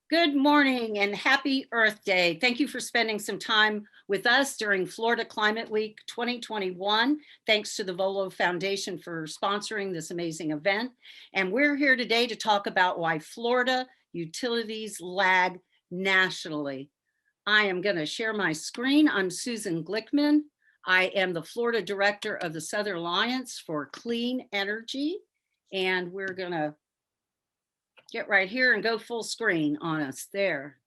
Good morning and happy Earth Day. Thank you for spending some time with us during Florida Climate Week 2021. Thanks to the Volo Foundation for sponsoring this amazing event. And we're here today to talk about why Florida utilities lag nationally. I am going to share my screen. I'm Susan Glickman. I am the Florida Director of the Southern Alliance for Clean Energy. And we're going to get right here and go full screen on us there.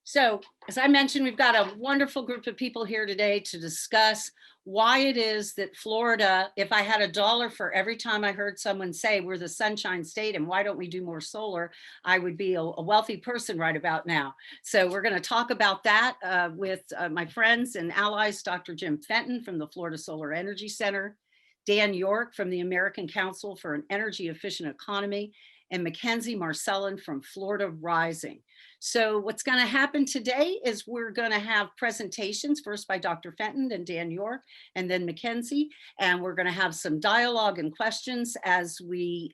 So, as I mentioned, we've got a wonderful group of people here today to discuss why it is that Florida, if I had $1 for every time I heard someone say we're the Sunshine State and why don't we do more solar, I would be a wealthy person right about now. So we're going to talk about that with my friends and allies, Dr. Jim Fenton from the Florida Solar Energy Center, Dan York from the American Council for an Energy Efficient Economy, and Mackenzie Marcellin from Florida Rising. So what's going to happen today is we're going to have presentations, first by Dr. Fenton and Dan York, and then Mackenzie, and we're going to have some dialogue and questions as we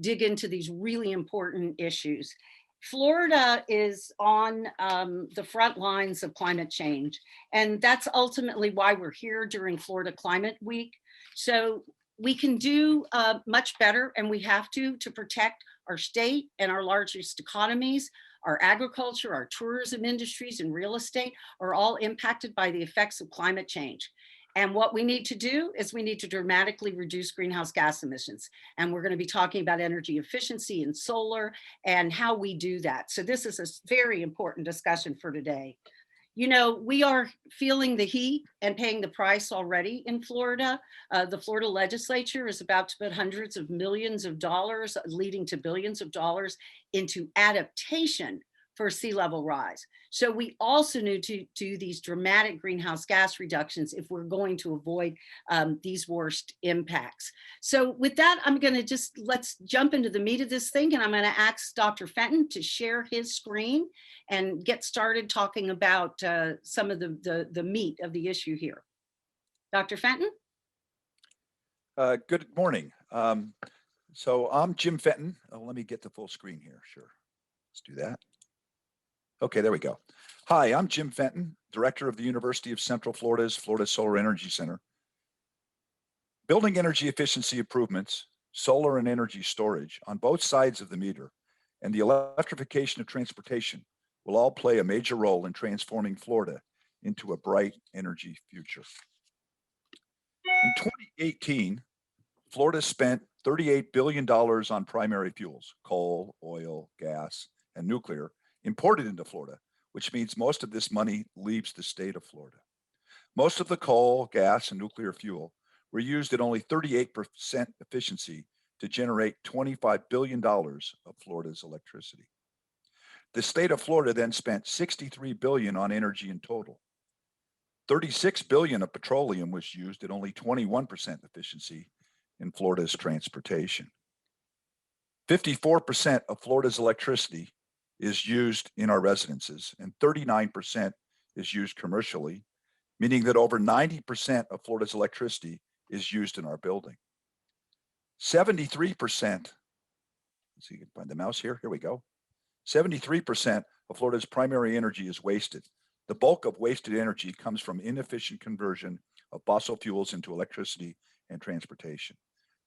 dig into these really important issues. Florida is on the front lines of climate change, and that's ultimately why we're here during Florida Climate Week. So we can do much better, and we have to protect our state and our largest economies. Our agriculture, our tourism industries, and real estate are all impacted by the effects of climate change. And what we need to do is we need to dramatically reduce greenhouse gas emissions. And we're going to be talking about energy efficiency and solar and how we do that. So this is a very important discussion for today. You know, we are feeling the heat and paying the price already in Florida. The Florida legislature is about to put hundreds of millions of dollars, leading to billions of dollars, into adaptation for sea level rise. So we also need to do these dramatic greenhouse gas reductions if we're going to avoid these worst impacts. So with that, I'm going to let's jump into the meat of this thing, and I'm going to ask Dr. Fenton to share his screen and get started talking about some of the meat of the issue here. Dr. Fenton? Good morning. So I'm Jim Fenton. Let me get the full screen here. Sure. Let's do that. Okay, there we go. Hi, I'm Jim Fenton, Director of the University of Central Florida's Florida Solar Energy Center. Building energy efficiency improvements, solar and energy storage on both sides of the meter, and the electrification of transportation will all play a major role in transforming Florida into a bright energy future. In 2018, Florida spent $38 billion on primary fuels, coal, oil, gas, and nuclear, imported into Florida, which means most of this money leaves the state of Florida. Most of the coal, gas, and nuclear fuel were used at only 38% efficiency to generate $25 billion of Florida's electricity. The state of Florida then spent $63 billion on energy in total. $36 billion of petroleum was used at only 21% efficiency in Florida's transportation. 54% of Florida's electricity is used in our residences, and 39% is used commercially, meaning that over 90% of Florida's electricity is used in our building. 73%, let's see if you can find the mouse here, here we go. 73% of Florida's primary energy is wasted. The bulk of wasted energy comes from inefficient conversion of fossil fuels into electricity and transportation.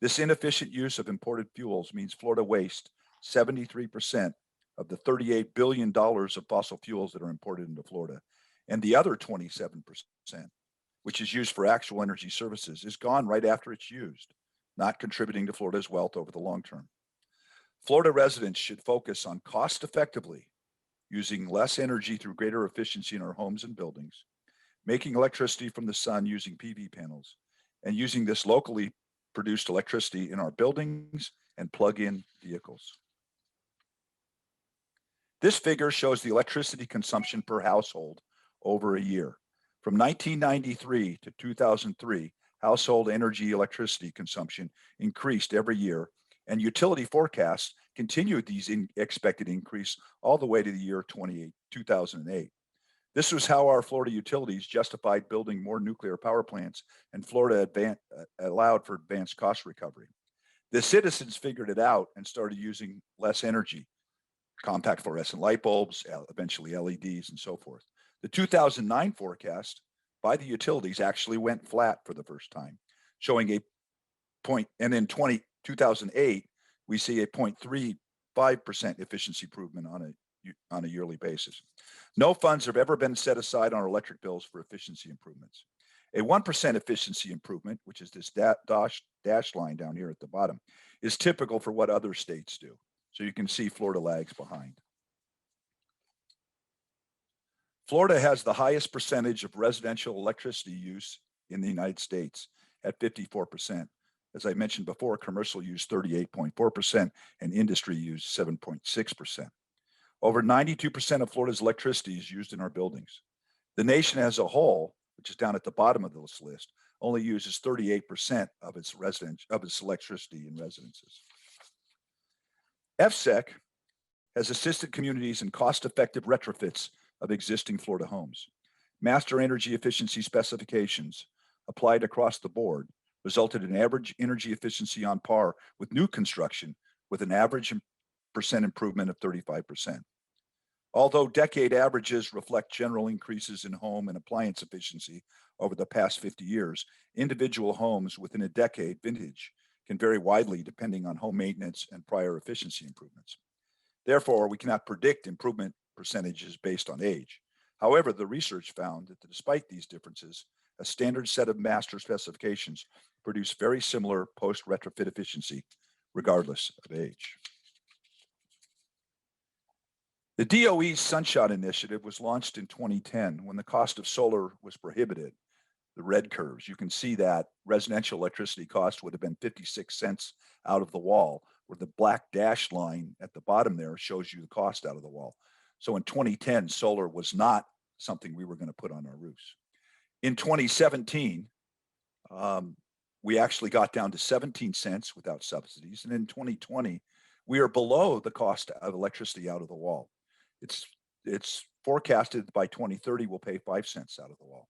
This inefficient use of imported fuels means Florida wastes 73% of the $38 billion of fossil fuels that are imported into Florida. And the other 27%, which is used for actual energy services, is gone right after it's used, not contributing to Florida's wealth over the long term. Florida residents should focus on cost effectively using less energy through greater efficiency in our homes and buildings, making electricity from the sun using PV panels, and using this locally produced electricity in our buildings and plug-in vehicles. This figure shows the electricity consumption per household over a year. From 1993 to 2003, household energy electricity consumption increased every year, and utility forecasts continued these expected increase all the way to the year 2008. This was how our Florida utilities justified building more nuclear power plants, and Florida allowed for advanced cost recovery. The citizens figured it out and started using less energy, compact fluorescent light bulbs, eventually LEDs and so forth. The 2009 forecast by the utilities actually went flat for the first time, showing a point, and in 2008, we see a 0.35% efficiency improvement on a yearly basis. No funds have ever been set aside on our electric bills for efficiency improvements. A 1% efficiency improvement, which is this dash line down here at the bottom, is typical for what other states do. So you can see Florida lags behind. Florida has the highest percentage of residential electricity use in the United States at 54%. As I mentioned before, commercial use 38.4% and industry use 7.6%. Over 92% of Florida's electricity is used in our buildings. The nation as a whole, which is down at the bottom of this list, only uses 38% of its electricity in residences. FSEC has assisted communities in cost-effective retrofits of existing Florida homes. Master energy efficiency specifications applied across the board resulted in average energy efficiency on par with new construction, with an average percent improvement of 35%. Although decade averages reflect general increases in home and appliance efficiency over the past 50 years, individual homes within a decade vintage can vary widely depending on home maintenance and prior efficiency improvements. Therefore, we cannot predict improvement percentages based on age. However, the research found that despite these differences, a standard set of master specifications produce very similar post-retrofit efficiency regardless of age. The DOE's Sunshot Initiative was launched in 2010 when the cost of solar was prohibited. The red curves, you can see that residential electricity cost would have been 56 cents out of the wall, where the black dashed line at the bottom there shows you the cost out of the wall. So in 2010, solar was not something we were going to put on our roofs. In 2017, we actually got down to 17 cents without subsidies. And in 2020, we are below the cost of electricity out of the wall. It's forecasted by 2030 we'll pay 5 cents out of the wall.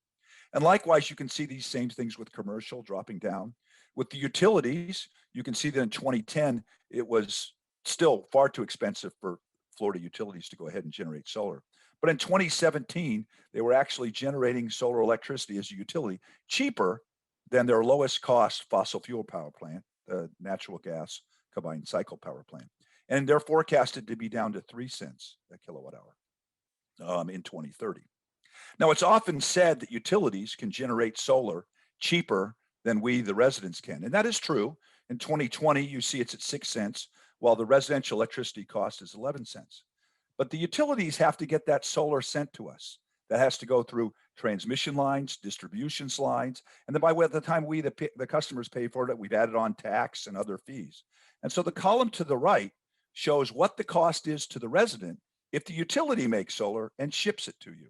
And likewise, you can see these same things with commercial dropping down. With the utilities, you can see that in 2010, it was still far too expensive for Florida utilities to go ahead and generate solar. But in 2017, they were actually generating solar electricity as a utility cheaper than their lowest cost fossil fuel power plant, the natural gas combined cycle power plant. And they're forecasted to be down to 3 cents a kilowatt hour in 2030. Now, it's often said that utilities can generate solar cheaper than we, the residents, can. And that is true. In 2020, you see it's at 6 cents, while the residential electricity cost is 11 cents. But the utilities have to get that solar sent to us. That has to go through transmission lines, distribution lines, and then by the time we, the customers, pay for it, we've added on tax and other fees. And so the column to the right shows what the cost is to the resident if the utility makes solar and ships it to you.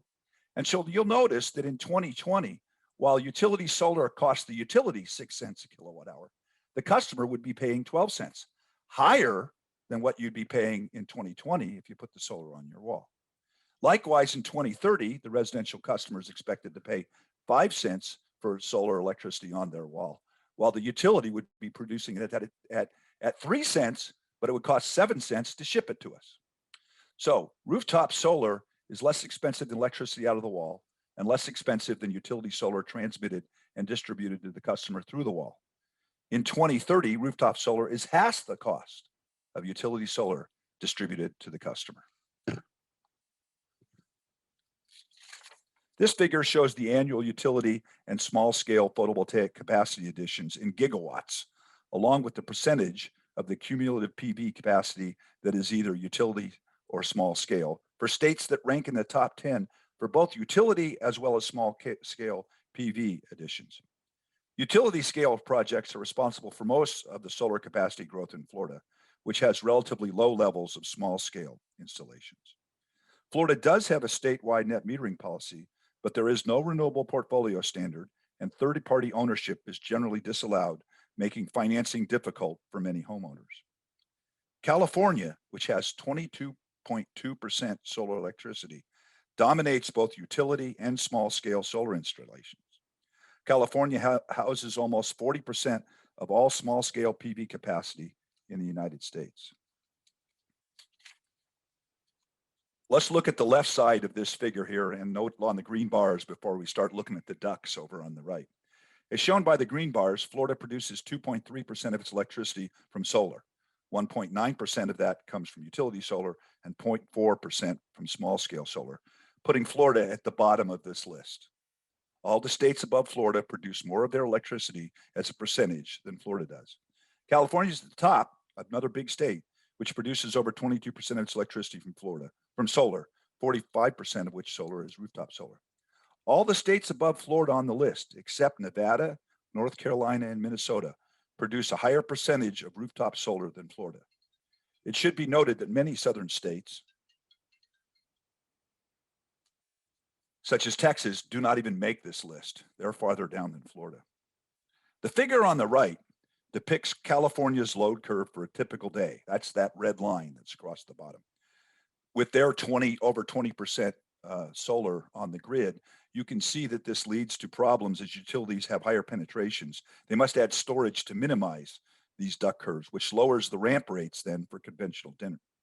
And so you'll notice that in 2020, while utility solar cost the utility 6 cents a kilowatt hour, the customer would be paying 12 cents, higher than what you'd be paying in 2020 if you put the solar on your wall. Likewise, in 2030, the residential customer is expected to pay 5 cents for solar electricity on their wall, while the utility would be producing it at 3 cents, but it would cost 7 cents to ship it to us. So rooftop solar is less expensive than electricity out of the wall and less expensive than utility solar transmitted and distributed to the customer through the wall. In 2030, rooftop solar is half the cost of utility solar distributed to the customer. This figure shows the annual utility and small-scale photovoltaic capacity additions in gigawatts, along with the percentage of the cumulative PV capacity that is either utility or small scale for states that rank in the top 10 for both utility as well as small-scale PV additions. Utility scale projects are responsible for most of the solar capacity growth in Florida, which has relatively low levels of small-scale installations. Florida does have a statewide net metering policy, but there is no renewable portfolio standard, and third-party ownership is generally disallowed, making financing difficult for many homeowners. California, which has 22.2% solar electricity, dominates both utility and small-scale solar installations. California houses almost 40% of all small-scale PV capacity in the United States. Let's look at the left side of this figure here and note on the green bars before we start looking at the ducks over on the right. As shown by the green bars, Florida produces 2.3% of its electricity from solar. 1.9% of that comes from utility solar and 0.4% from small-scale solar, putting Florida at the bottom of this list. All the states above Florida produce more of their electricity as a percentage than Florida does. California is at the top, another big state, which produces over 22% of its electricity from solar, 45% of which solar is rooftop solar. All the states above Florida on the list, except Nevada, North Carolina, and Minnesota, produce a higher percentage of rooftop solar than Florida. It should be noted that many southern states, such as Texas, do not even make this list. They're farther down than Florida. The figure on the right depicts California's load curve for a typical day. That's that red line that's across the bottom. With their over 20% solar on the grid, you can see that this leads to problems as utilities have higher penetrations. They must add storage to minimize these duck curves, which lowers the ramp rates then for conventional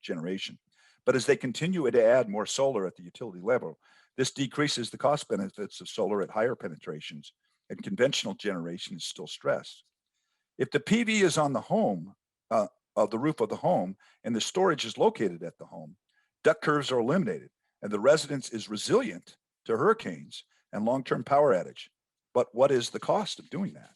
generation. But as they continue to add more solar at the utility level, this decreases the cost benefits of solar at higher penetrations, and conventional generation is still stressed. If the PV is on the home, of the roof of the home, and the storage is located at the home, duck curves are eliminated, and the residence is resilient to hurricanes and long-term power outage. But what is the cost of doing that?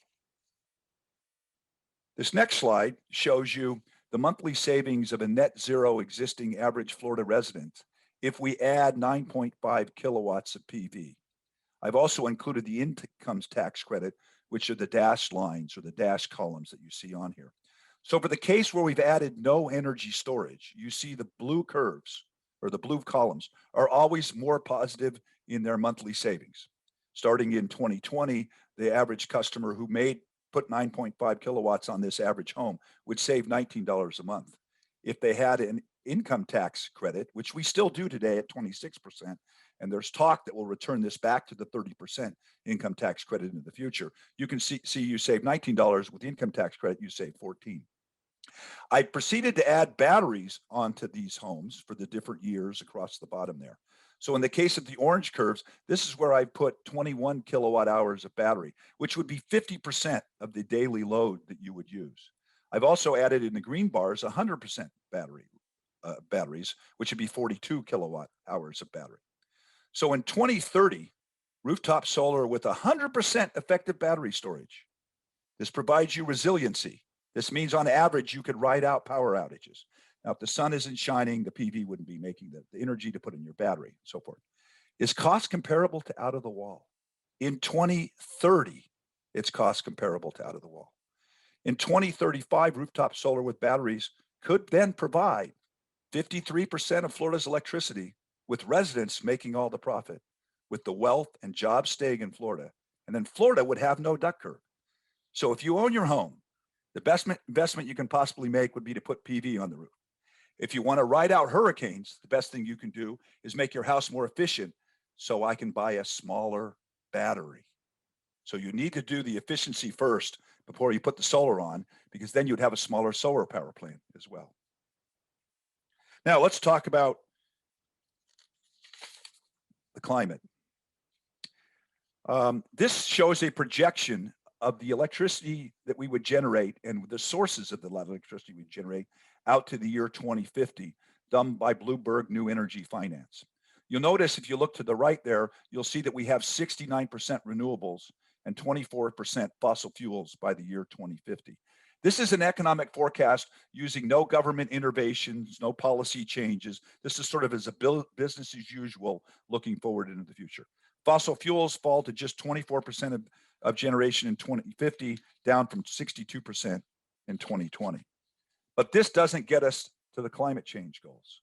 This next slide shows you the monthly savings of a net zero existing average Florida resident if we add 9.5 kilowatts of PV. I've also included the income tax credit, which are the dashed lines or the dashed columns that you see on here. So for the case where we've added no energy storage, you see the blue curves or the blue columns are always more positive in their monthly savings. Starting in 2020, the average customer who put 9.5 kilowatts on this average home would save $19 a month. If they had an income tax credit, which we still do today at 26%, and there's talk that we'll return this back to the 30% income tax credit in the future, you can see you save $19 with the income tax credit, you save $14. I proceeded to add batteries onto these homes for the different years across the bottom there. So in the case of the orange curves, this is where I put 21 kilowatt hours of battery, which would be 50% of the daily load that you would use. I've also added in the green bars 100% batteries, which would be 42 kilowatt hours of battery. So in 2030, rooftop solar with 100% effective battery storage. This provides you resiliency. This means on average, you could ride out power outages. Now, if the sun isn't shining, the PV wouldn't be making the energy to put in your battery and so forth. Is cost comparable to out of the wall? In 2030, it's cost comparable to out of the wall. In 2035, rooftop solar with batteries could then provide 53% of Florida's electricity, with residents making all the profit, with the wealth and jobs staying in Florida. And then Florida would have no duck curve. So if you own your home, the best investment you can possibly make would be to put PV on the roof. If you want to ride out hurricanes, the best thing you can do is make your house more efficient, so I can buy a smaller battery. So you need to do the efficiency first before you put the solar on, because then you'd have a smaller solar power plant as well. Now let's talk about the climate. This shows a projection of the electricity that we would generate and the sources of the electricity we generate out to the year 2050, done by Bloomberg New Energy Finance. You'll notice if you look to the right there, you'll see that we have 69% renewables and 24% fossil fuels by the year 2050. This is an economic forecast using no government interventions, no policy changes. This is sort of as a business as usual looking forward into the future. Fossil fuels fall to just 24% of generation in 2050, down from 62% in 2020. But this doesn't get us to the climate change goals.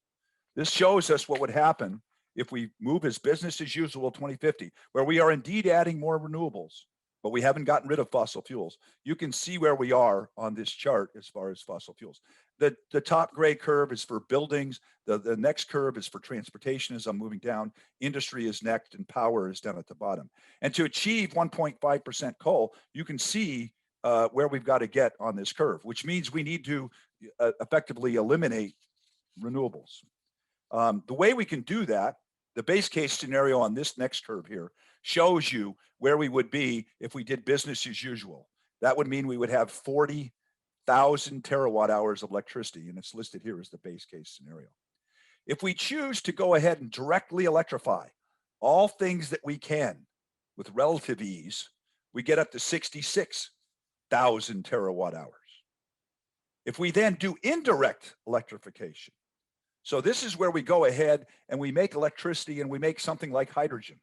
This shows us what would happen if we move as business as usual 2050, where we are indeed adding more renewables, but we haven't gotten rid of fossil fuels. You can see where we are on this chart as far as fossil fuels. The top gray curve is for buildings. The next curve is for transportation as I'm moving down. Industry is next and power is down at the bottom. And to achieve 1.5% coal, you can see where we've got to get on this curve, which means we need to effectively eliminate renewables. The way we can do that, the base case scenario on this next curve here shows you where we would be if we did business as usual. That would mean we would have 40,000 terawatt hours of electricity, and it's listed here as the base case scenario. If we choose to go ahead and directly electrify all things that we can with relative ease, we get up to 66,000 terawatt hours. If we then do indirect electrification, so this is where we go ahead and we make electricity and we make something like hydrogen.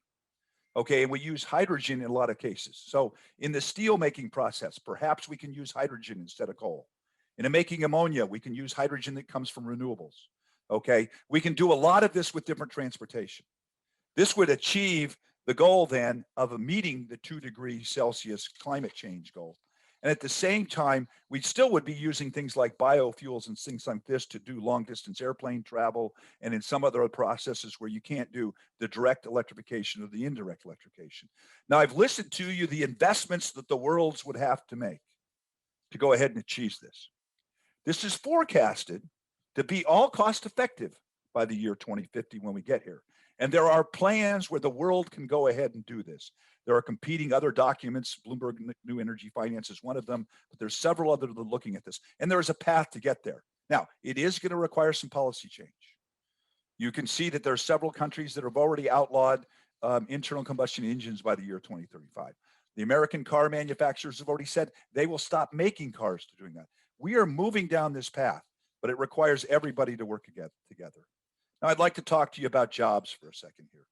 Okay, and we use hydrogen in a lot of cases. So in the steel making process, perhaps we can use hydrogen instead of coal. In making ammonia, we can use hydrogen that comes from renewables. Okay, we can do a lot of this with different transportation. This would achieve the goal then of meeting the 2 °C climate change goal. And at the same time, we still would be using things like biofuels and things like this to do long distance airplane travel and in some other processes where you can't do the direct electrification or the indirect electrification. Now, I've listed to you the investments that the worlds would have to make to go ahead and achieve this. This is forecasted to be all cost effective by the year 2050 when we get here. And there are plans where the world can go ahead and do this. There are competing other documents. Bloomberg New Energy Finance is one of them, but there's several others that are looking at this. And there is a path to get there. Now, it is going to require some policy change. You can see that there are several countries that have already outlawed internal combustion engines by the year 2035. The American car manufacturers have already said they will stop making cars to doing that. We are moving down this path, but it requires everybody to work together. Now, I'd like to talk to you about jobs for a second here.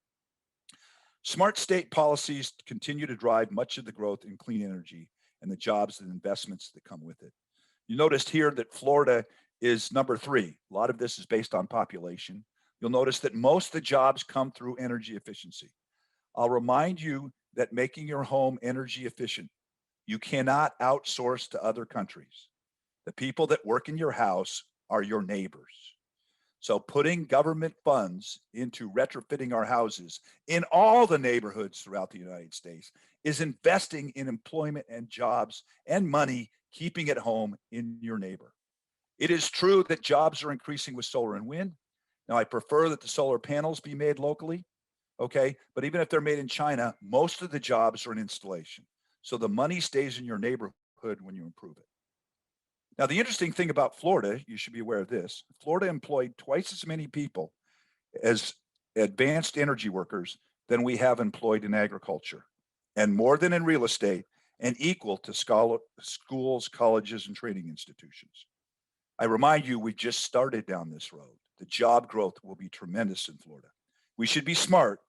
Smart state policies continue to drive much of the growth in clean energy and the jobs and investments that come with it. You noticed here that Florida is number 3. A lot of this is based on population. You'll notice that most of the jobs come through energy efficiency. I'll remind you that making your home energy efficient, you cannot outsource to other countries. The people that work in your house are your neighbors. So putting government funds into retrofitting our houses in all the neighborhoods throughout the United States is investing in employment and jobs and money, keeping it home in your neighbor. It is true that jobs are increasing with solar and wind. Now, I prefer that the solar panels be made locally, okay? But even if they're made in China, most of the jobs are in installation. So the money stays in your neighborhood when you improve it. Now, the interesting thing about Florida, you should be aware of this, Florida employed twice as many people as advanced energy workers than we have employed in agriculture, and more than in real estate, and equal to schools, colleges, and training institutions. I remind you, we just started down this road. The job growth will be tremendous in Florida. We should be smart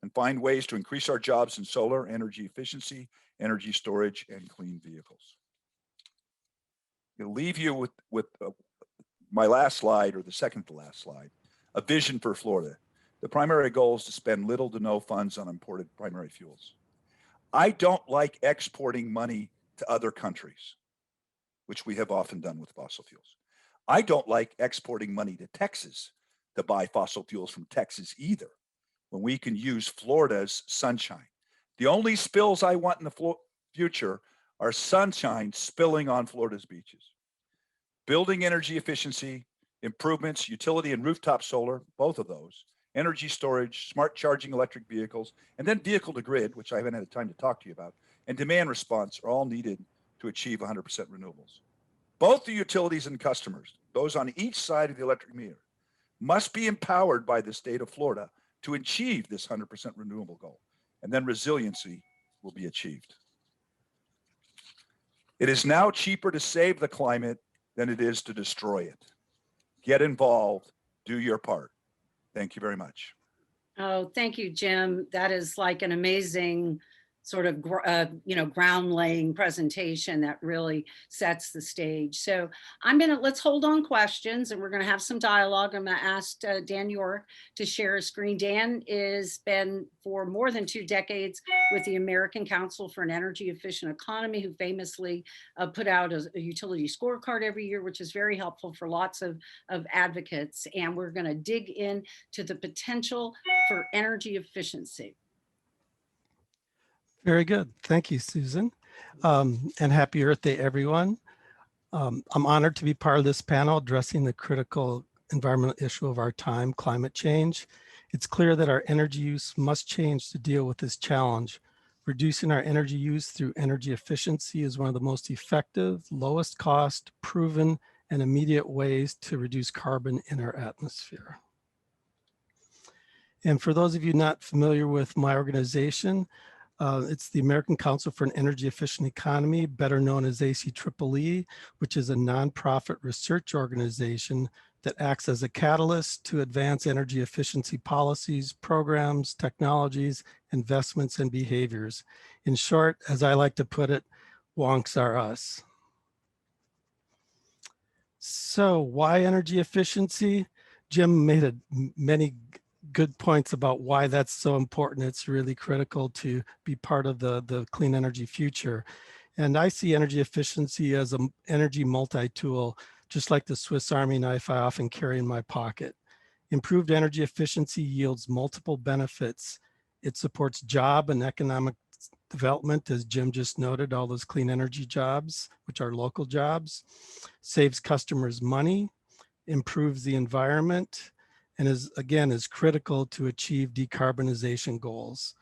and find ways to increase our jobs in solar, energy efficiency, energy storage, and clean vehicles. I'll leave you with my last slide, or the second to last slide, a vision for Florida. The primary goal is to spend little to no funds on imported primary fuels. I don't like exporting money to other countries, which we have often done with fossil fuels. I don't like exporting money to Texas to buy fossil fuels from Texas either, when we can use Florida's sunshine. The only spills I want in the future are sunshine spilling on Florida's beaches. Building energy efficiency, improvements, utility and rooftop solar, both of those, energy storage, smart charging electric vehicles, and then vehicle to grid, which I haven't had time to talk to you about, and demand response are all needed to achieve 100% renewables. Both the utilities and customers, those on each side of the electric meter, must be empowered by the state of Florida to achieve this 100% renewable goal, and then resiliency will be achieved. It is now cheaper to save the climate than it is to destroy it. Get involved, do your part. Thank you very much. Oh, thank you, Jim. That is like an amazing sort of, ground laying presentation that really sets the stage. So let's hold on questions and we're gonna have some dialogue. I'm gonna ask Dan York to share a screen. Dan is been for more than 2 decades with the American Council for an Energy Efficient Economy, who famously put out a utility scorecard every year, which is very helpful for lots of advocates. And we're gonna dig in to the potential for energy efficiency. Very good. Thank you, Susan. And happy Earth Day, everyone. I'm honored to be part of this panel addressing the critical environmental issue of our time, climate change. It's clear that our energy use must change to deal with this challenge. Reducing our energy use through energy efficiency is one of the most effective, lowest cost, proven, and immediate ways to reduce carbon in our atmosphere. And for those of you not familiar with my organization, it's the American Council for an Energy Efficient Economy, better known as ACEEE, which is a nonprofit research organization that acts as a catalyst to advance energy efficiency policies, programs, technologies, investments, and behaviors. In short, as I like to put it, wonks are us. So why energy efficiency? Jim made many good points about why that's so important. It's really critical to be part of the clean energy future. And I see energy efficiency as an energy multi-tool, just like the Swiss Army knife I often carry in my pocket. Improved energy efficiency yields multiple benefits. It supports job and economic development, as Jim just noted, all those clean energy jobs, which are local jobs, saves customers money, improves the environment, and is critical to achieve decarbonization goals.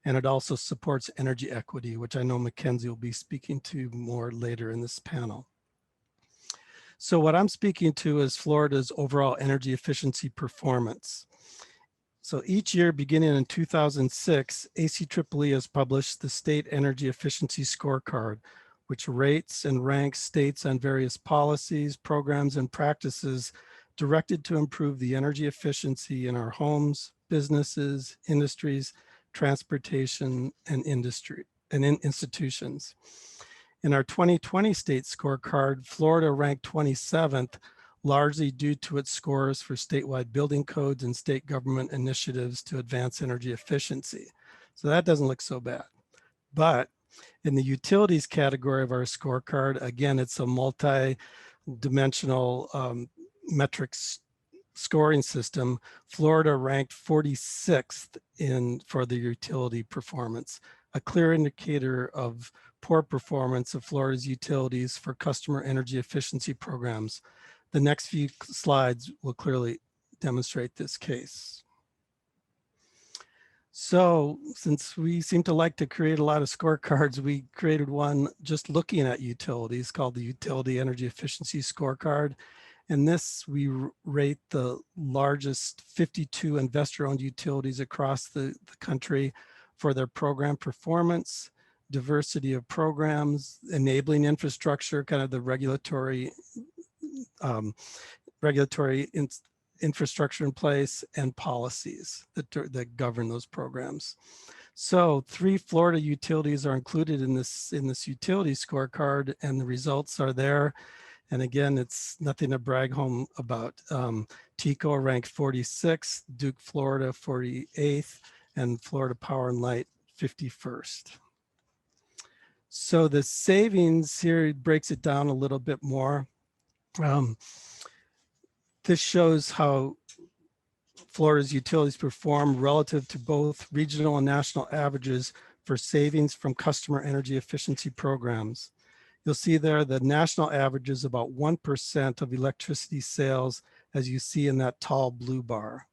And it also supports energy equity, which I know Mackenzie will be speaking to more later in this panel. So what I'm speaking to is Florida's overall energy efficiency performance. So each year, beginning in 2006, ACEEE has published the State Energy Efficiency Scorecard, which rates and ranks states on various policies, programs, and practices directed to improve the energy efficiency in our homes, businesses, industries, transportation, and institutions. In our 2020 state scorecard, Florida ranked 27th, largely due to its scores for statewide building codes and state government initiatives to advance energy efficiency. So that doesn't look so bad. But in the utilities category of our scorecard, again, it's a multi-dimensional metrics scoring system. Florida ranked 46th for the utility performance, a clear indicator of poor performance of Florida's utilities for customer energy efficiency programs. The next few slides will clearly demonstrate this case. So since we seem to like to create a lot of scorecards, we created one just looking at utilities called the Utility Energy Efficiency Scorecard. And this, we rate the largest 52 investor-owned utilities across the country for their program performance, diversity of programs, enabling infrastructure, kind of the regulatory infrastructure in place, and policies that govern those programs. So 3 Florida utilities are included in this utility scorecard, and the results are there. And again, it's nothing to brag home about. TECO ranked 46th, Duke, Florida 48th, and Florida Power and Light 51st. So the savings here breaks it down a little bit more. This shows how Florida's utilities perform relative to both regional and national averages for savings from customer energy efficiency programs. You'll see there the national average is about 1% of electricity sales, as you see in that tall blue bar.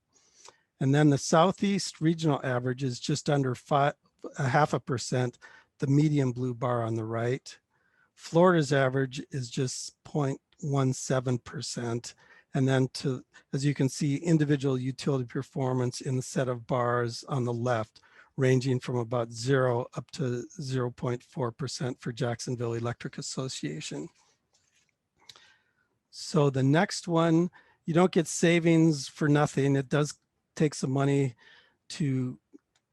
And then the Southeast regional average is just under 0.5%, the medium blue bar on the right. Florida's average is just 0.17%. And then as you can see, individual utility performance in the set of bars on the left, ranging from about 0 up to 0.4% for Jacksonville Electric Association. So the next one, you don't get savings for nothing. It does take some money to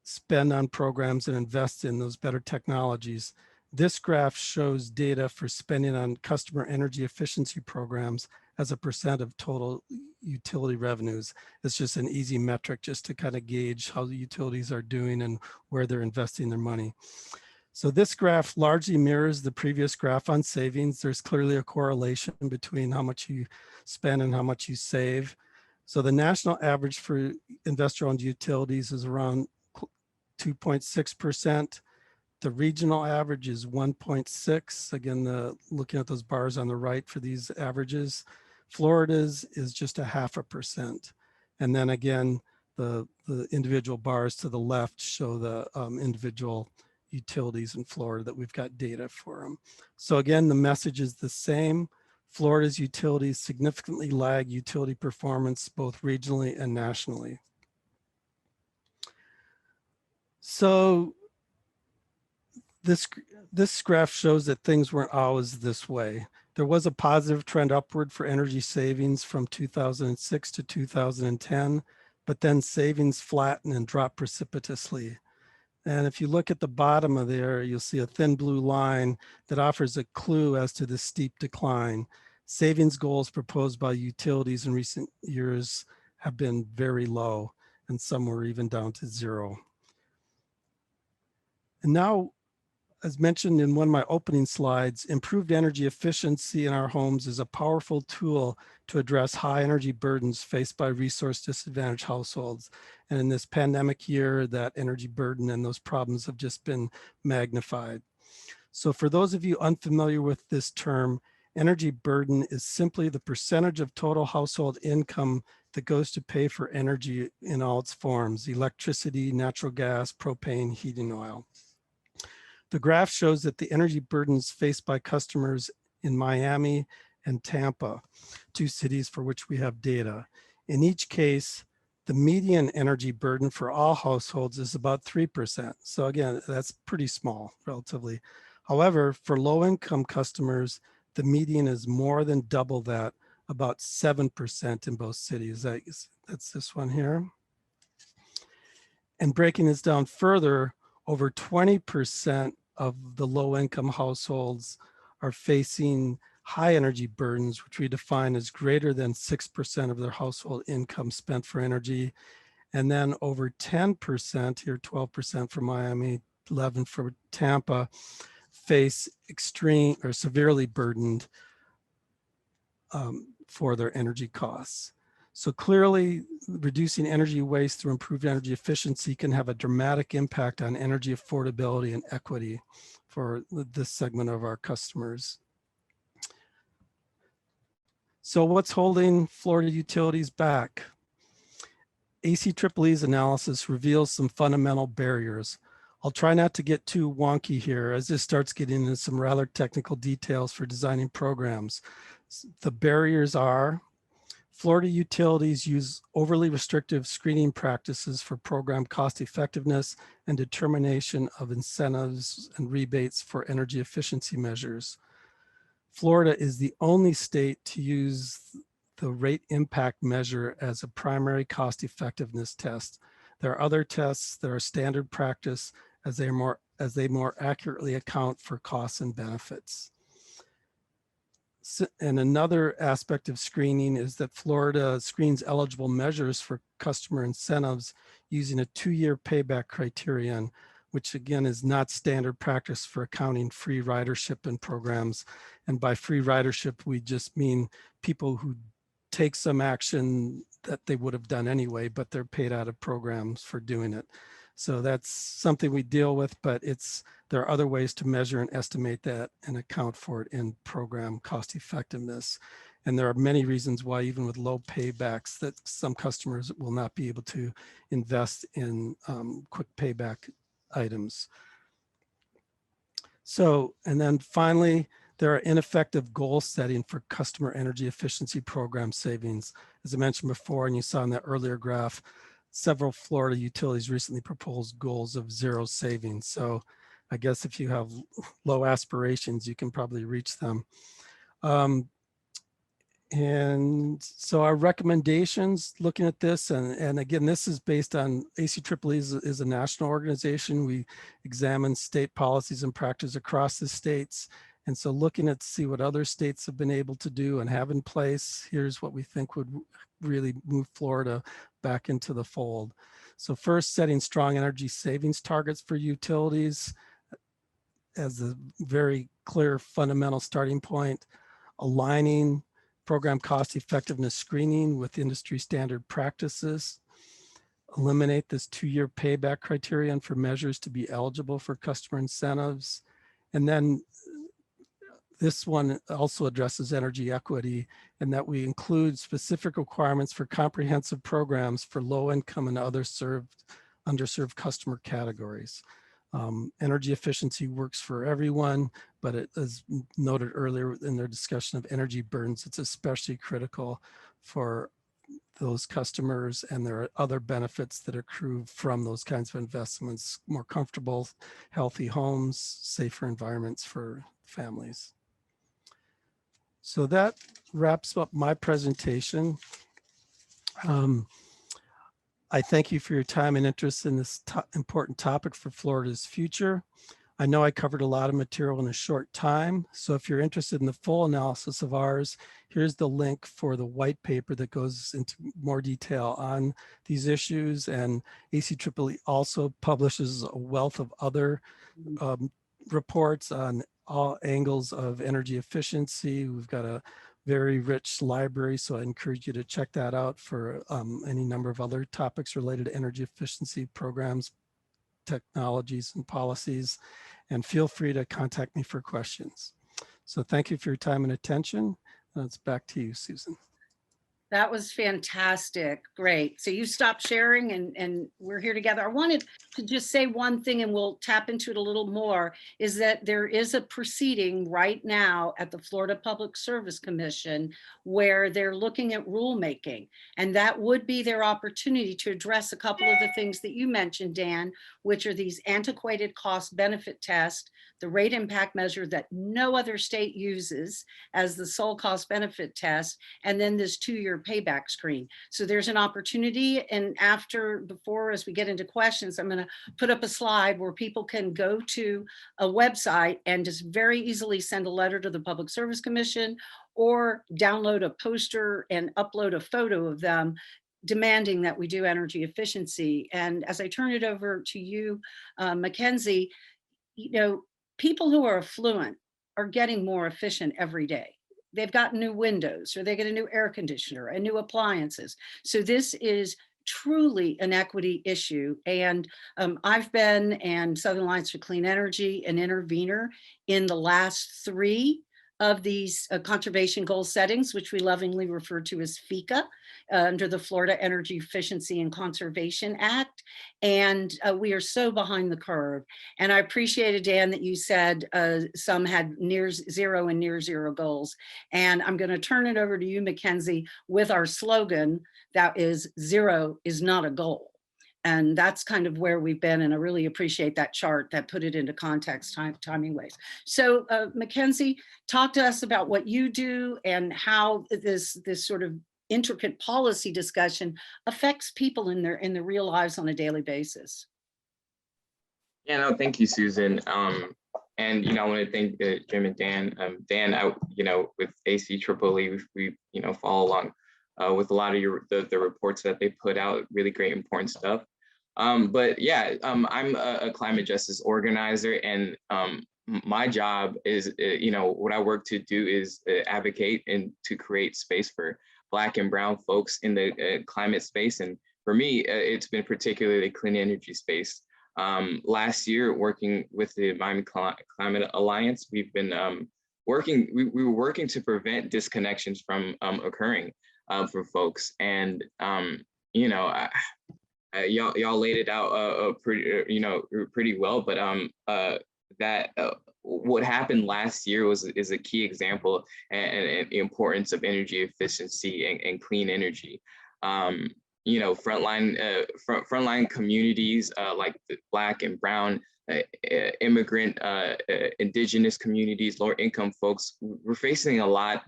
spend on programs and invest in those better technologies. This graph shows data for spending on customer energy efficiency programs as a percent of total utility revenues. It's just an easy metric just to kind of gauge how the utilities are doing and where they're investing their money. So this graph largely mirrors the previous graph on savings. There's clearly a correlation between how much you spend and how much you save. So the national average for investor-owned utilities is around 2.6%. The regional average is 1.6. Again, looking at those bars on the right for these averages. Florida's is just 0.5%. And then again, the individual bars to the left show the individual utilities in Florida that we've got data for them. So again, the message is the same. Florida's utilities significantly lag utility performance both regionally and nationally. So this graph shows that things weren't always this way. There was a positive trend upward for energy savings from 2006 to 2010, but then savings flattened and dropped precipitously. And if you look at the bottom of there, you'll see a thin blue line that offers a clue as to the steep decline. Savings goals proposed by utilities in recent years have been very low, and some were even down to zero. And now, as mentioned in one of my opening slides, improved energy efficiency in our homes is a powerful tool to address high energy burdens faced by resource disadvantaged households. And in this pandemic year, that energy burden and those problems have just been magnified. So for those of you unfamiliar with this term, energy burden is simply the percentage of total household income that goes to pay for energy in all its forms: electricity, natural gas, propane, heating oil. The graph shows that the energy burdens faced by customers in Miami and Tampa, two cities for which we have data. In each case, the median energy burden for all households is about 3%. So again, that's pretty small, relatively. However, for low-income customers, the median is more than double that, about 7% in both cities. That's this one here. And breaking this down further, over 20% of the low-income households are facing high energy burdens, which we define as greater than 6% of their household income spent for energy. And then over 10%, here 12% for Miami, 11% for Tampa, face extreme or severely burdened for their energy costs. So clearly, reducing energy waste through improved energy efficiency can have a dramatic impact on energy affordability and equity for this segment of our customers. So what's holding Florida utilities back? ACEEE's analysis reveals some fundamental barriers. I'll try not to get too wonky here as this starts getting into some rather technical details for designing programs. The barriers are: Florida utilities use overly restrictive screening practices for program cost effectiveness and determination of incentives and rebates for energy efficiency measures. Florida is the only state to use the rate impact measure as a primary cost effectiveness test. There are other tests that are standard practice as they more accurately account for costs and benefits. And another aspect of screening is that Florida screens eligible measures for customer incentives using a 2-year payback criterion, which again is not standard practice for accounting free ridership in programs. And by free ridership, we just mean people who take some action that they would have done anyway, but they're paid out of programs for doing it. So that's something we deal with, but there are other ways to measure and estimate that and account for it in program cost effectiveness. And there are many reasons why, even with low paybacks, that some customers will not be able to invest in quick payback items. So, and then finally, there are ineffective goal setting for customer energy efficiency program savings. As I mentioned before, and you saw in that earlier graph, several Florida utilities recently proposed goals of zero savings. So I guess if you have low aspirations, you can probably reach them. And so our recommendations looking at this, and again, this is based on ACEEE is a national organization. We examine state policies and practice across the states. And so looking at see what other states have been able to do and have in place, here's what we think would really move Florida back into the fold. So first, setting strong energy savings targets for utilities as a very clear fundamental starting point, aligning program cost effectiveness screening with industry standard practices, eliminate this 2-year payback criterion for measures to be eligible for customer incentives. And then this one also addresses energy equity, and that we include specific requirements for comprehensive programs for low income and other underserved customer categories. Energy efficiency works for everyone, but it is noted earlier in their discussion of energy burdens, it's especially critical for those customers, and there are other benefits that accrue from those kinds of investments: more comfortable, healthy homes, safer environments for families. So that wraps up my presentation. I thank you for your time and interest in this important topic for Florida's future. I know I covered a lot of material in a short time, so if you're interested in the full analysis of ours, here's the link for the white paper that goes into more detail on these issues. And ACEEE also publishes a wealth of other reports on all angles of energy efficiency. We've got a very rich library, so I encourage you to check that out for any number of other topics related to energy efficiency programs, technologies, and policies. And feel free to contact me for questions. So thank you for your time and attention. It's back to you, Susan. That was fantastic. Great. So you stopped sharing and we're here together. I wanted to just say one thing, and we'll tap into it a little more, is that there is a proceeding right now at the Florida Public Service Commission where they're looking at rulemaking, and that would be their opportunity to address a couple of the things that you mentioned, Dan, which are these antiquated cost benefit tests, the rate impact measure that no other state uses as the sole cost benefit test, and then this 2-year payback screen. So there's an opportunity, and before as we get into questions, I'm going to put up a slide where people can go to a website and just very easily send a letter to the Public Service Commission or download a poster and upload a photo of them demanding that we do energy efficiency. And as I turn it over to you, Mackenzie, you know, people who are affluent are getting more efficient every day. They've got new windows, or they get a new air conditioner and new appliances. So this is truly an equity issue. And I've been, and Southern Alliance for Clean Energy, an intervener in the last 3 of these conservation goal settings, which we lovingly refer to as FECA, under the Florida Energy Efficiency and Conservation Act. And we are so behind the curve. And I appreciated, Dan, that you said some had near zero and near zero goals. And I'm going to turn it over to you, Mackenzie, with our slogan that is "Zero is not a goal." And that's kind of where we've been. And I really appreciate that chart that put it into context, timing ways. So Mackenzie, talk to us about what you do and how this sort of intricate policy discussion affects people in their real lives on a daily basis. Yeah, no, thank you, Susan. And, I want to thank Jim and Dan. Dan, with ACEEE, we follow along with a lot of the reports that they put out, really great, important stuff. But yeah, I'm a climate justice organizer, and my job is, what I work to do is advocate and to create space for Black and Brown folks in the climate space. And for me, it's been particularly clean energy space. Last year, working with the Miami Climate Alliance, we've been we were working to prevent disconnections from occurring for folks. And, y'all laid it out pretty well, but what happened last year is a key example and the importance of energy efficiency and clean energy. Frontline communities like the Black and Brown immigrant, indigenous communities, lower income folks, we're facing a lot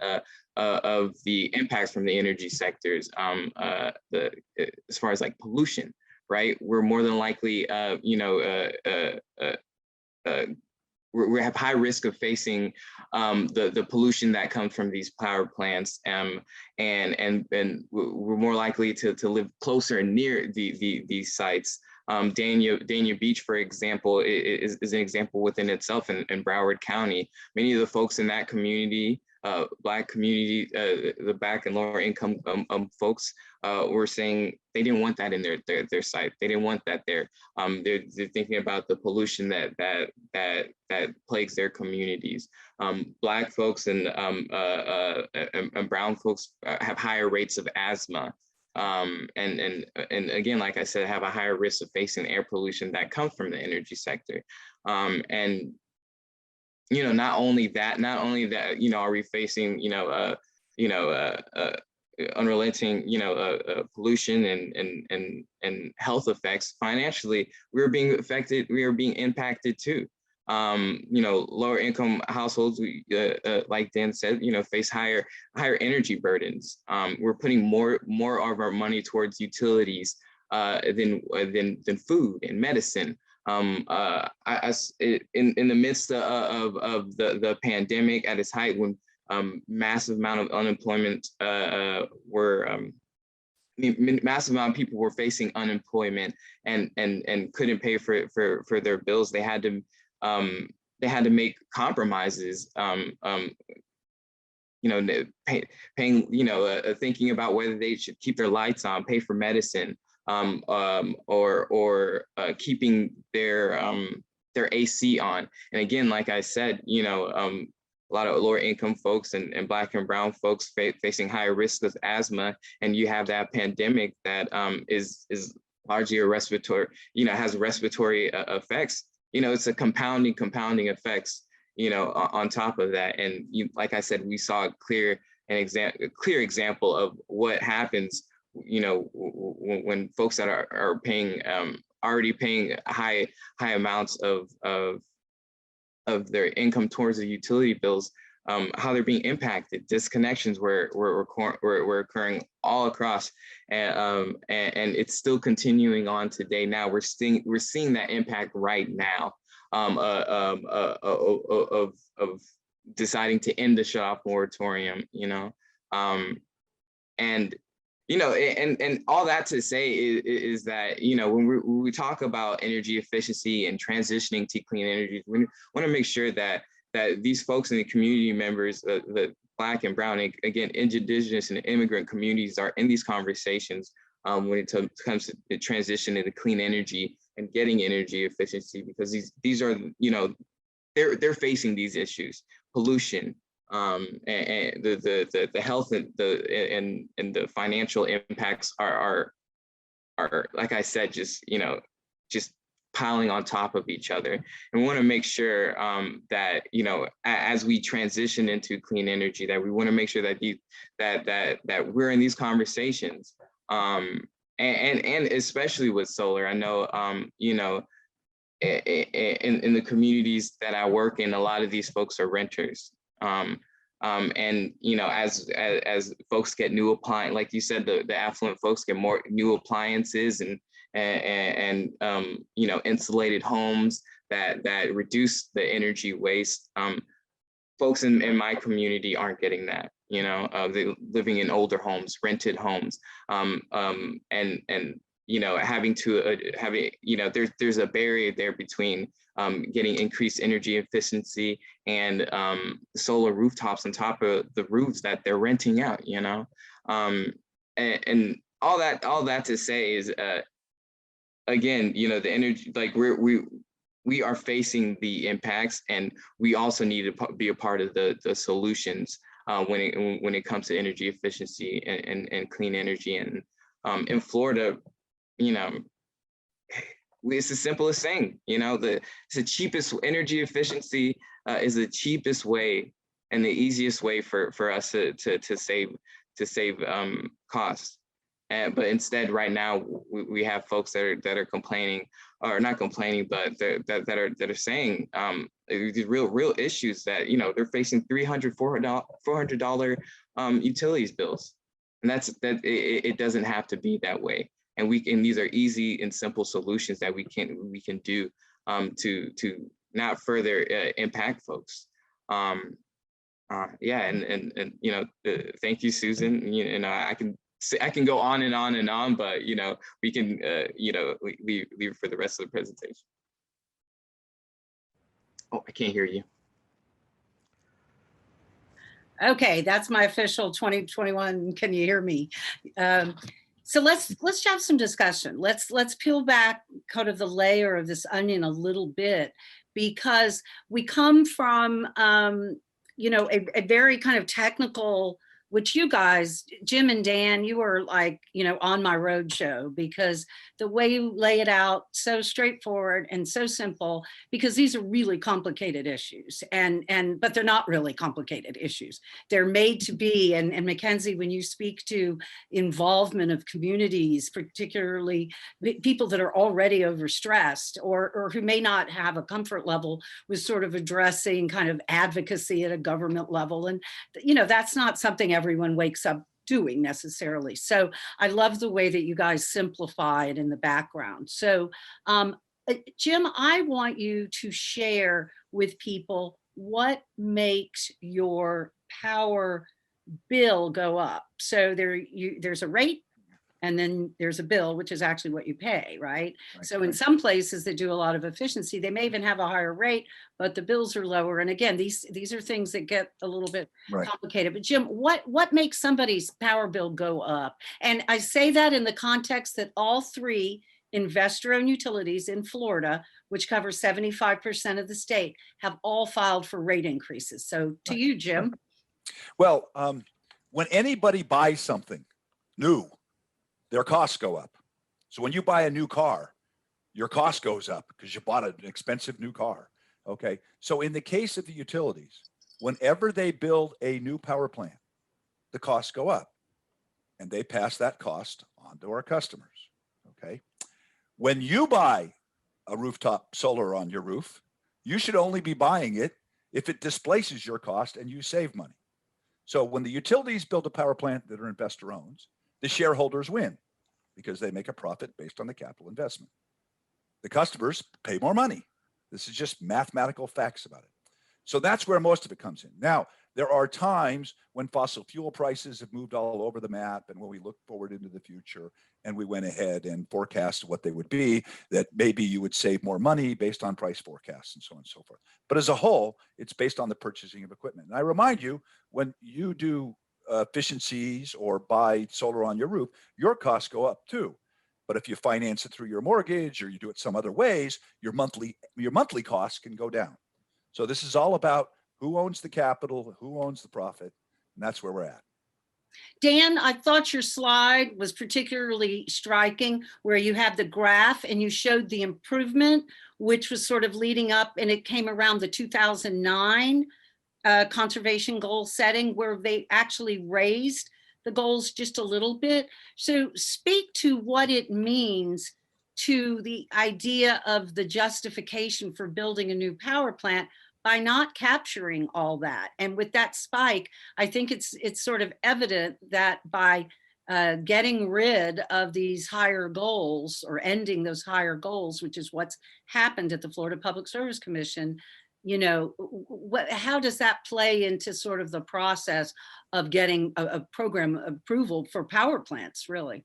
of the impacts from the energy sectors, as far as like pollution, right? We're more than likely, we have high risk of facing the pollution that comes from these power plants, and we're more likely to live closer and near these sites. Dania Beach, for example, is an example within itself in Broward County. Many of the folks in that community, Black community, the Black and lower income folks, were saying they didn't want that in their site. They didn't want that there. They're thinking about the pollution that plagues their communities. Black folks and brown folks have higher rates of asthma. And again, like I said, have a higher risk of facing air pollution that comes from the energy sector. And not only that, are we facing unrelenting pollution and health effects. Financially, we are being affected. We are being impacted too. Lower income households, like Dan said, face higher energy burdens. We're putting more of our money towards utilities than food and medicine. In the midst of the pandemic at its height, when massive amount of unemployment massive amount of people were facing unemployment and couldn't pay for their bills. They had to make compromises, paying, thinking about whether they should keep their lights on, pay for medicine, or keeping their AC on. And again, like I said, a lot of lower income folks and Black and brown folks facing higher risk of asthma, and you have that pandemic that is largely a respiratory, has respiratory effects. It's a compounding effects, on top of that. And like I said, we saw a clear example of what happens, when folks that are paying, already paying high amounts of their income towards the utility bills, how they're being impacted. Disconnections were occurring all across, and it's still continuing on today. Now we're seeing that impact right now, of deciding to end the shut-off moratorium. And all that to say is that, when we talk about energy efficiency and transitioning to clean energy, we want to make sure that these folks in the community members, the Black and brown, and again, indigenous and immigrant communities, are in these conversations when it comes to transition into clean energy and getting energy efficiency, because these are, they're facing these issues: pollution, and the health and the financial impacts are like I said, just piling on top of each other. And we want to make sure that as we transition into clean energy, that we want to make sure that that we're in these conversations, and especially with solar. I know in the communities that I work in, a lot of these folks are renters. And as folks get new appliances, like you said, the affluent folks get more new appliances and insulated homes that reduce the energy waste. Folks in my community aren't getting that. They're living in older homes, rented homes, and having there's a barrier there between getting increased energy efficiency and solar rooftops on top of the roofs that they're renting out. And all that to say is, again, the energy, like we are facing the impacts, and we also need to be a part of the solutions when it comes to energy efficiency and clean energy. And in Florida, it's the simplest thing. It's the cheapest. Energy efficiency is the cheapest way and the easiest way for us to save costs. But instead, right now, we have folks that are complaining, or not complaining, but that are saying these real issues that, you know, they're facing $300, $400 utilities bills, and it doesn't have to be that way. And these are easy and simple solutions that we can do to not further impact folks. Yeah, and you know, thank you, Susan. You know, I can go on and on and on, but you know, we can you know, leave for the rest of the presentation. Oh, I can't hear you. Okay, that's my official 2021. Can you hear me? So let's have some discussion. Let's peel back kind of the layer of this onion a little bit, because we come from you know, a very kind of technical, which you guys, Jim and Dan, you were like, you know, on my road show, because the way you lay it out, so straightforward and so simple, because these are really complicated issues, but they're not really complicated issues. They're made to be, and Mackenzie, when you speak to involvement of communities, particularly people that are already overstressed or who may not have a comfort level with sort of addressing kind of advocacy at a government level. And, you know, that's not something everyone wakes up doing necessarily. So I love the way that you guys simplify it in the background. So Jim, I want you to share with people what makes your power bill go up. So there's a rate, and then there's a bill, which is actually what you pay, right? So in some places that do a lot of efficiency, they may even have a higher rate, but the bills are lower. And again, these are things that get a little bit complicated. But Jim, what makes somebody's power bill go up? And I say that in the context that all three investor-owned utilities in Florida, which cover 75% of the state, have all filed for rate increases. So to you, Jim. Well, when anybody buys something new, their costs go up. So when you buy a new car, your cost goes up because you bought an expensive new car. Okay. So in the case of the utilities, whenever they build a new power plant, the costs go up and they pass that cost on to our customers. Okay. When you buy a rooftop solar on your roof, you should only be buying it if it displaces your cost and you save money. So when the utilities build a power plant that are investor owns, the shareholders win because they make a profit based on the capital investment. The customers pay more money. This is just mathematical facts about it. So that's where most of it comes in. Now, there are times when fossil fuel prices have moved all over the map, and when we look forward into the future and we went ahead and forecast what they would be, that maybe you would save more money based on price forecasts and so on and so forth. But as a whole, it's based on the purchasing of equipment. And I remind you, when you do efficiencies or buy solar on your roof, your costs go up too. But if you finance it through your mortgage or you do it some other ways, your monthly costs can go down. So this is all about who owns the capital, who owns the profit, and that's where we're at. Dan, I thought your slide was particularly striking, where you have the graph and you showed the improvement, which was sort of leading up, and it came around the 2009 conservation goal setting, where they actually raised the goals just a little bit. So speak to what it means to the idea of the justification for building a new power plant by not capturing all that. And with that spike, I think it's sort of evident that by getting rid of these higher goals or ending those higher goals, which is what's happened at the Florida Public Service Commission, you know, how does that play into sort of the process of getting a program approval for power plants, really?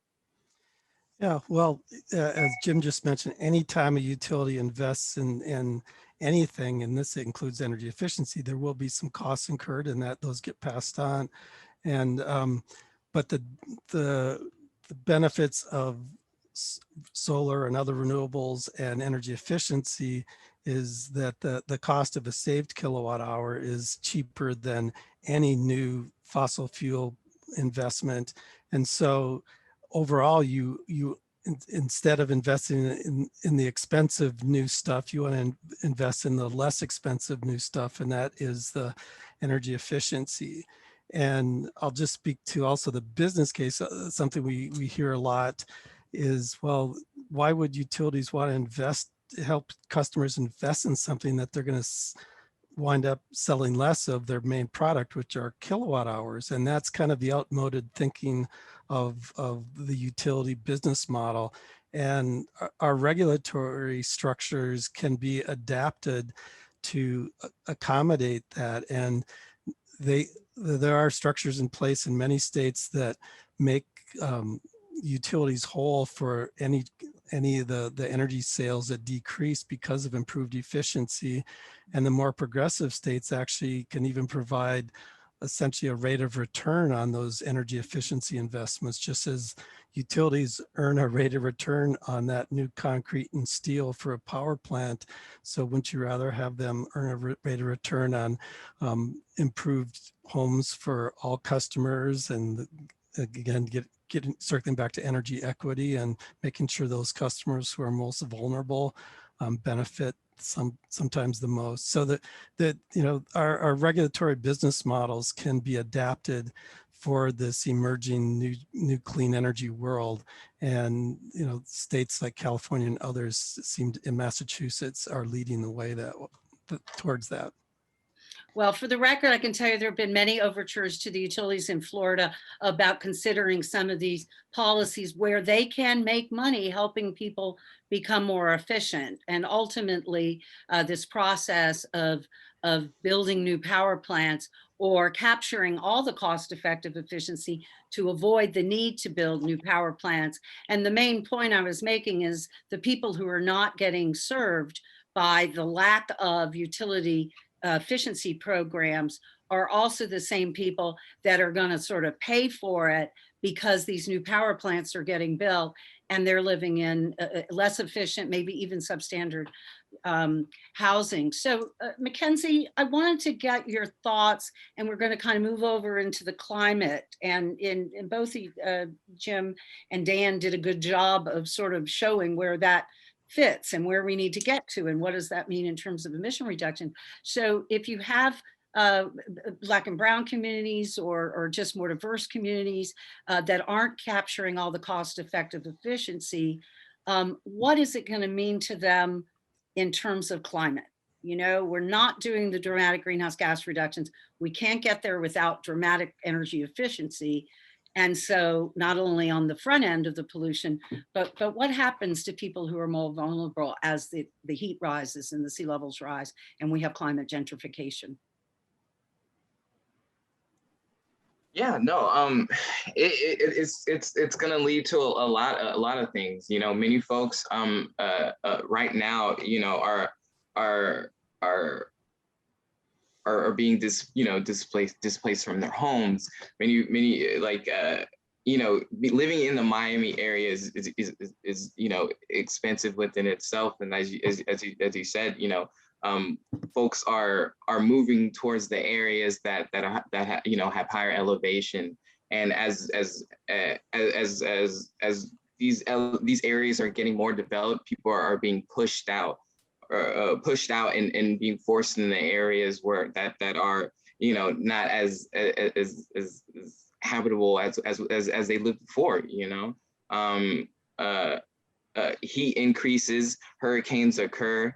Yeah, well, as Jim just mentioned, anytime a utility invests in anything, and this includes energy efficiency, there will be some costs incurred, and that those get passed on. And but the benefits of solar and other renewables and energy efficiency is that the cost of a saved kilowatt hour is cheaper than any new fossil fuel investment. And so overall, you instead of investing in the expensive new stuff, you want to invest in the less expensive new stuff, and that is the energy efficiency. And I'll just speak to also the business case. Something we hear a lot is, well, why would utilities want to help customers invest in something that they're going to wind up selling less of their main product, which are kilowatt hours? And that's kind of the outmoded thinking of the utility business model. And our regulatory structures can be adapted to accommodate that. And there are structures in place in many states that make utilities whole for any of the energy sales that decrease because of improved efficiency. And the more progressive states actually can even provide essentially a rate of return on those energy efficiency investments, just as utilities earn a rate of return on that new concrete and steel for a power plant. So wouldn't you rather have them earn a rate of return on improved homes for all customers, and again, circling back to energy equity and making sure those customers who are most vulnerable benefit sometimes the most, so that our regulatory business models can be adapted for this emerging new clean energy world. And states like California and others in Massachusetts are leading the way towards that. Well, for the record, I can tell you there have been many overtures to the utilities in Florida about considering some of these policies where they can make money helping people become more efficient. And ultimately, this process of building new power plants or capturing all the cost-effective efficiency to avoid the need to build new power plants. And the main point I was making is the people who are not getting served by the lack of utility efficiency programs are also the same people that are going to sort of pay for it because these new power plants are getting built and they're living in less efficient, maybe even substandard housing. So Mackenzie, I wanted to get your thoughts, and we're going to kind of move over into the climate. And in both Jim and Dan did a good job of sort of showing where that fits and where we need to get to and what does that mean in terms of emission reduction. So if you have Black and brown communities or just more diverse communities that aren't capturing all the cost-effective efficiency, what is it going to mean to them in terms of climate? We're not doing the dramatic greenhouse gas reductions. We can't get there without dramatic energy efficiency. And so not only on the front end of the pollution, but what happens to people who are more vulnerable as the heat rises and the sea levels rise and we have climate gentrification? Yeah, no, it's gonna lead to a lot of things. Many folks right now, are being displaced from their homes. Many like living in the Miami area is expensive within itself. And as you said, folks are moving towards the areas that have higher elevation. And as these areas are getting more developed, people are being pushed out and being forced in the areas where that are not as habitable as they lived before. Heat increases, hurricanes occur,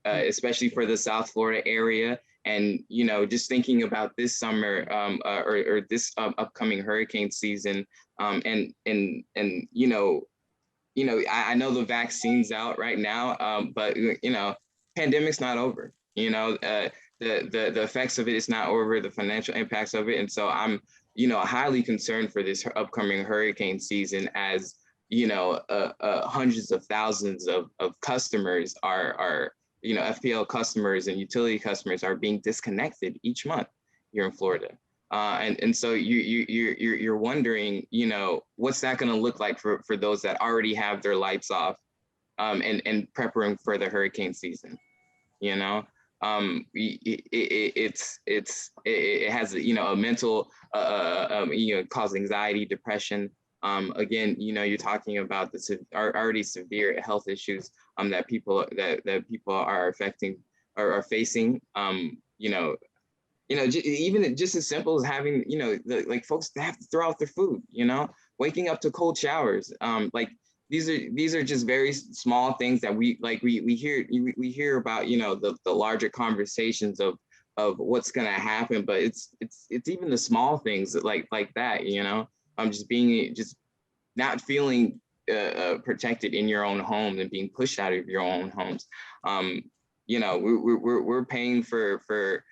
especially for the South Florida area. And just thinking about this summer or this upcoming hurricane season, I know the vaccine's out right now, but pandemic's not over. The effects of it is not over, the financial impacts of it. And so I'm highly concerned for this upcoming hurricane season, as hundreds of thousands of customers are FPL customers and utility customers are being disconnected each month here in Florida. And so you're wondering, what's that going to look like for those that already have their lights off and preparing for the hurricane season. It has a mental cause anxiety, depression. Again, you're talking about the already severe health issues that people are facing. You know, even just as simple as having, you know, like folks that have to throw out their food, you know, waking up to cold showers. Like these are just very small things that we hear about, you know, the larger conversations of what's gonna happen, but it's even the small things like that, you know, just not feeling protected in your own home and being pushed out of your own homes. You know, we're paying for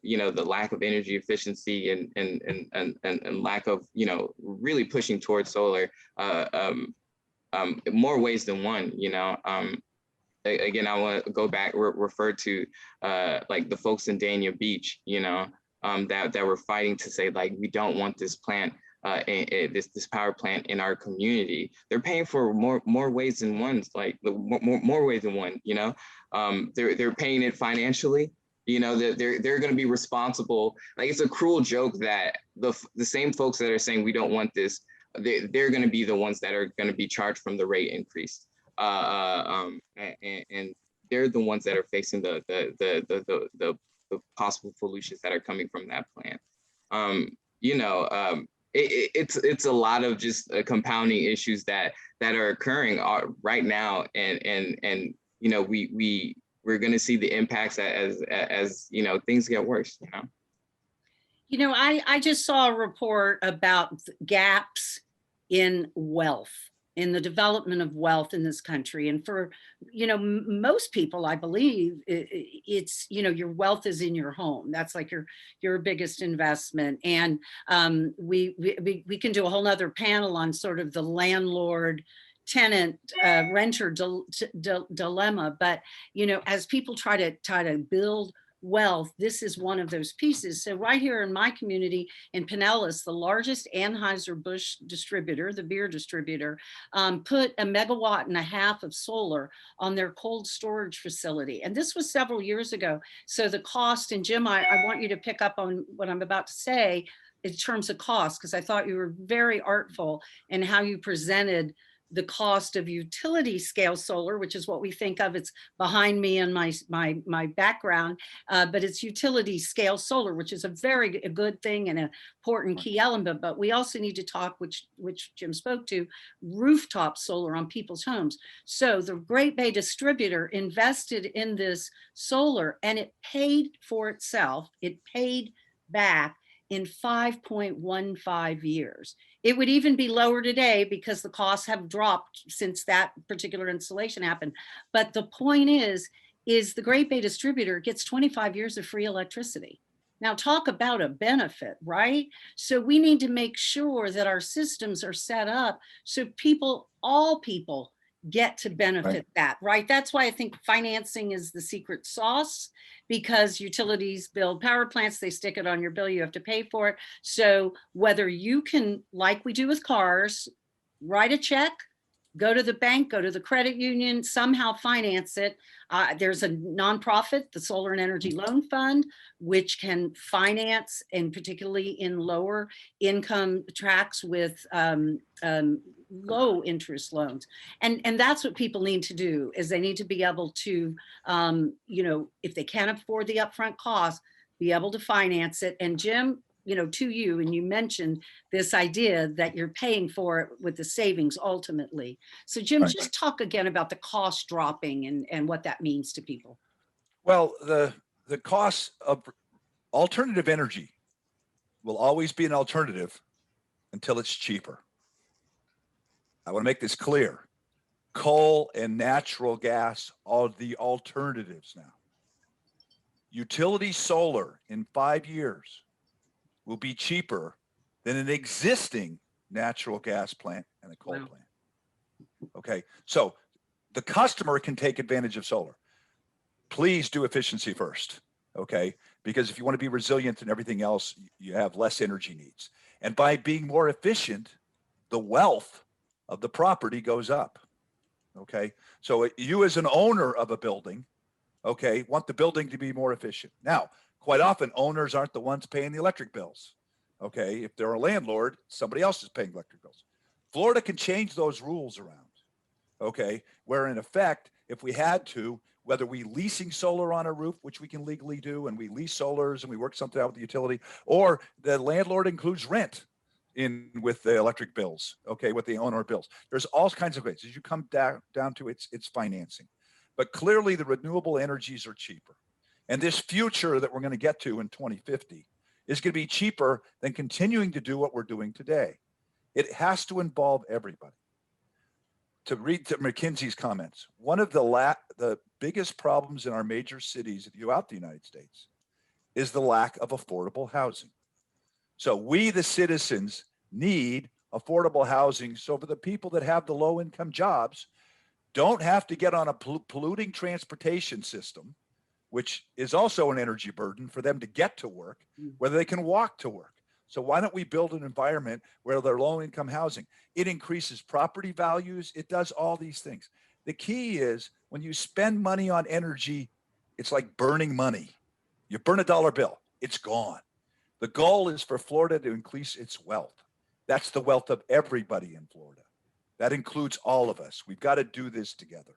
you know, the lack of energy efficiency and lack of, you know, really pushing towards solar more ways than one, you know. Again, I want to go back, refer to like the folks in Dania Beach, you know, that were fighting to say, like, we don't want this plant, this power plant in our community. They're paying for more ways than one, like more ways than one, you know. They're paying it financially. You know, they're going to be responsible. Like, it's a cruel joke that the same folks that are saying we don't want this, they're going to be the ones that are going to be charged from the rate increase. And they're the ones that are facing the possible pollutions that are coming from that plant. You know, it's a lot of just compounding issues that are occurring right now, and you know, we're going to see the impacts as you know, things get worse. You know. You know, I just saw a report about gaps in wealth, in the development of wealth in this country. And for, you know, most people, I believe it's, you know, your wealth is in your home. That's like your biggest investment. And we can do a whole nother panel on sort of the landlord tenant renter dilemma. But, you know, as people try to build wealth, this is one of those pieces. So right here in my community in Pinellas, the largest Anheuser-Busch distributor, the beer distributor, put 1.5 megawatts of solar on their cold storage facility. And this was several years ago. So the cost, and Jim, I want you to pick up on what I'm about to say in terms of cost, because I thought you were very artful in how you presented the cost of utility scale solar, which is what we think of. It's behind me in my background, but it's utility scale solar, which is a good thing and an important key element. But we also need to talk, which Jim spoke to, rooftop solar on people's homes. So the Great Bay distributor invested in this solar, and it paid for itself. It paid back in 5.15 years. It would even be lower today because the costs have dropped since that particular installation happened. But the point is the Great Bay distributor gets 25 years of free electricity. Now talk about a benefit, right? So we need to make sure that our systems are set up so all people get to benefit that, right? That's why I think financing is the secret sauce, because utilities build power plants, they stick it on your bill, you have to pay for it. So whether you can, like we do with cars, write a check, go to the bank, go to the credit union, somehow finance it. There's a nonprofit, the Solar and Energy Loan Fund, which can finance, and particularly in lower income tracts with low interest loans. And that's what people need to do, is they need to be able to, you know, if they can't afford the upfront cost, be able to finance it. And Jim, you know, to you, and you mentioned this idea that you're paying for it with the savings ultimately. So Jim, just talk again about the cost dropping and what that means to people. Well, the cost of alternative energy will always be an alternative until it's cheaper. I want to make this clear. Coal and natural gas are the alternatives now. Utility solar in 5 years will be cheaper than an existing natural gas plant and a coal plant. Okay, so the customer can take advantage of solar. Please do efficiency first, okay? Because if you want to be resilient and everything else, you have less energy needs. And by being more efficient, the wealth of the property goes up, okay? So you as an owner of a building, okay, want the building to be more efficient. Now, quite often, owners aren't the ones paying the electric bills. Okay, if they're a landlord, somebody else is paying electric bills. Florida can change those rules around. Okay, where in effect, if we had to, whether we leasing solar on a roof, which we can legally do, and we lease solars and we work something out with the utility, or the landlord includes rent in with the electric bills, okay, with the owner bills. There's all kinds of ways as you come down to it's financing. But clearly the renewable energies are cheaper. And this future that we're going to get to in 2050 is going to be cheaper than continuing to do what we're doing today. It has to involve everybody. To read to McKinsey's comments, one of the biggest problems in our major cities throughout the United States is the lack of affordable housing. So we, the citizens, need affordable housing so for the people that have the low income jobs don't have to get on a polluting transportation system, which is also an energy burden for them to get to work, whether they can walk to work. So why don't we build an environment where they're low income housing? It increases property values. It does all these things. The key is when you spend money on energy, it's like burning money. You burn a dollar bill, it's gone. The goal is for Florida to increase its wealth. That's the wealth of everybody in Florida. That includes all of us. We've got to do this together.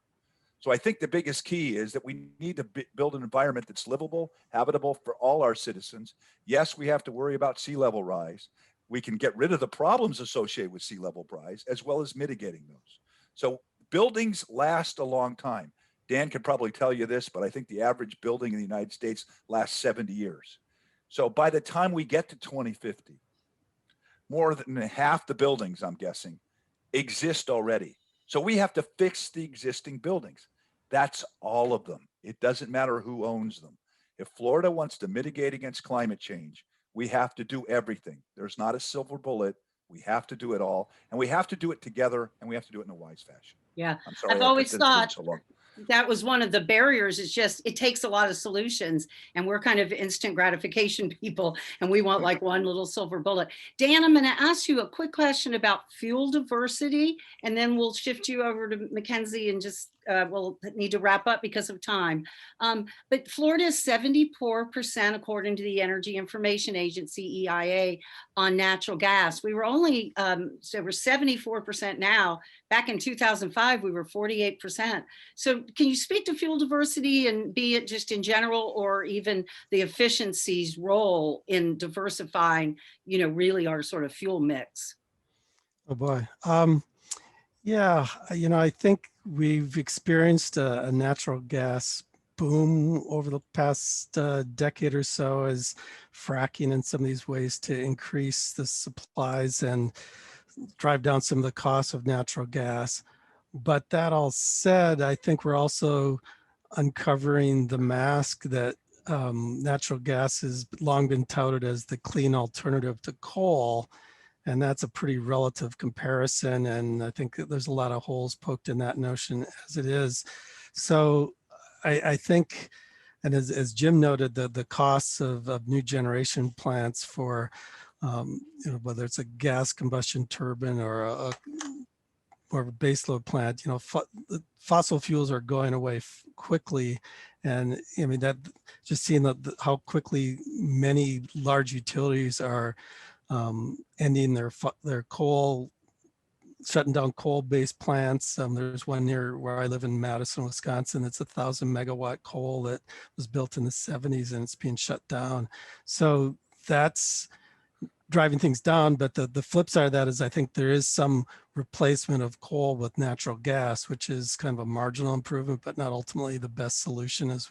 So I think the biggest key is that we need to build an environment that's livable, habitable for all our citizens. Yes, we have to worry about sea level rise. We can get rid of the problems associated with sea level rise, as well as mitigating those. So buildings last a long time. Dan could probably tell you this, but I think the average building in the United States lasts 70 years. So by the time we get to 2050, more than half the buildings, I'm guessing, exist already. So we have to fix the existing buildings. That's all of them. It doesn't matter who owns them. If Florida wants to mitigate against climate change, we have to do everything. There's not a silver bullet. We have to do it all, and we have to do it together, and we have to do it in a wise fashion. Yeah, I'm sorry. I've always thought so long. that was one of the barriers. It's just, it takes a lot of solutions, and we're kind of instant gratification people, and we want like one little silver bullet. Dan, I'm going to ask you a quick question about fuel diversity, and then we'll shift you over to Mackenzie and just we'll need to wrap up because of time. But Florida is 74%, according to the Energy Information Agency, EIA, on natural gas. We were only, so we're 74% now. Back in 2005, we were 48%. So can you speak to fuel diversity, and be it just in general or even the efficiency's role in diversifying, you know, really our sort of fuel mix? Oh boy. Yeah, you know, I think we've experienced a natural gas boom over the past decade or so as fracking in some of these ways to increase the supplies and drive down some of the costs of natural gas. But that all said, I think we're also uncovering the mask that natural gas has long been touted as the clean alternative to coal. And that's a pretty relative comparison. And I think that there's a lot of holes poked in that notion as it is. So I think, and as Jim noted, the costs of new generation plants for, you know, whether it's a gas combustion turbine or a baseload plant, you know, fossil fuels are going away quickly. And I mean, that just seeing how quickly many large utilities are ending their coal, shutting down coal-based plants. There's one near where I live in Madison, Wisconsin. It's 1,000 megawatt coal that was built in the 70s, and it's being shut down. So that's driving things down. But the flip side of that is I think there is some replacement of coal with natural gas, which is kind of a marginal improvement, but not ultimately the best solution, as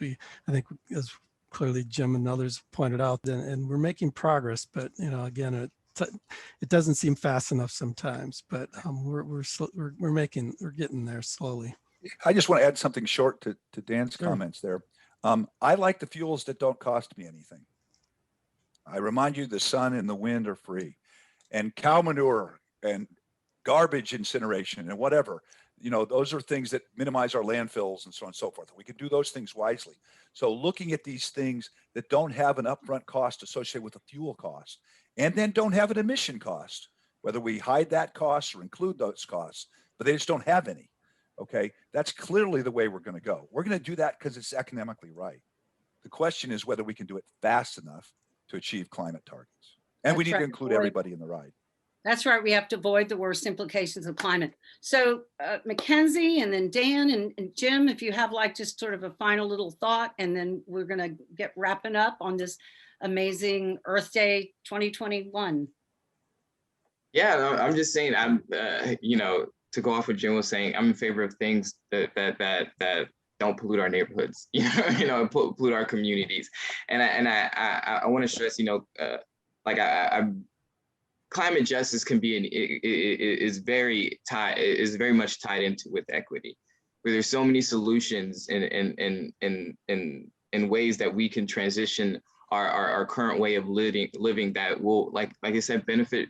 clearly Jim and others pointed out, and we're making progress. But you know, again, it doesn't seem fast enough sometimes. But we're getting there slowly. I just want to add something short to Dan's Sure. comments there. I like the fuels that don't cost me anything. I remind you, the sun and the wind are free, and cow manure and garbage incineration and whatever, you know, those are things that minimize our landfills and so on and so forth. We can do those things wisely. So looking at these things that don't have an upfront cost associated with a fuel cost, and then don't have an emission cost, whether we hide that cost or include those costs, but they just don't have any. Okay, that's clearly the way we're going to go. We're going to do that because it's economically right. The question is whether we can do it fast enough to achieve climate targets. And we That's need right. to include everybody in the ride. That's right. We have to avoid the worst implications of climate. So Mackenzie and then Dan and Jim, if you have like just sort of a final little thought, and then we're going to get wrapping up on this amazing Earth Day 2021. Yeah, no, I'm just saying, you know, to go off what Jim was saying, I'm in favor of things that don't pollute our neighborhoods, pollute our communities. And I want to stress, like climate justice can be is very much tied into with equity, where there's so many solutions in ways that we can transition our current way of living that will, like I said, benefit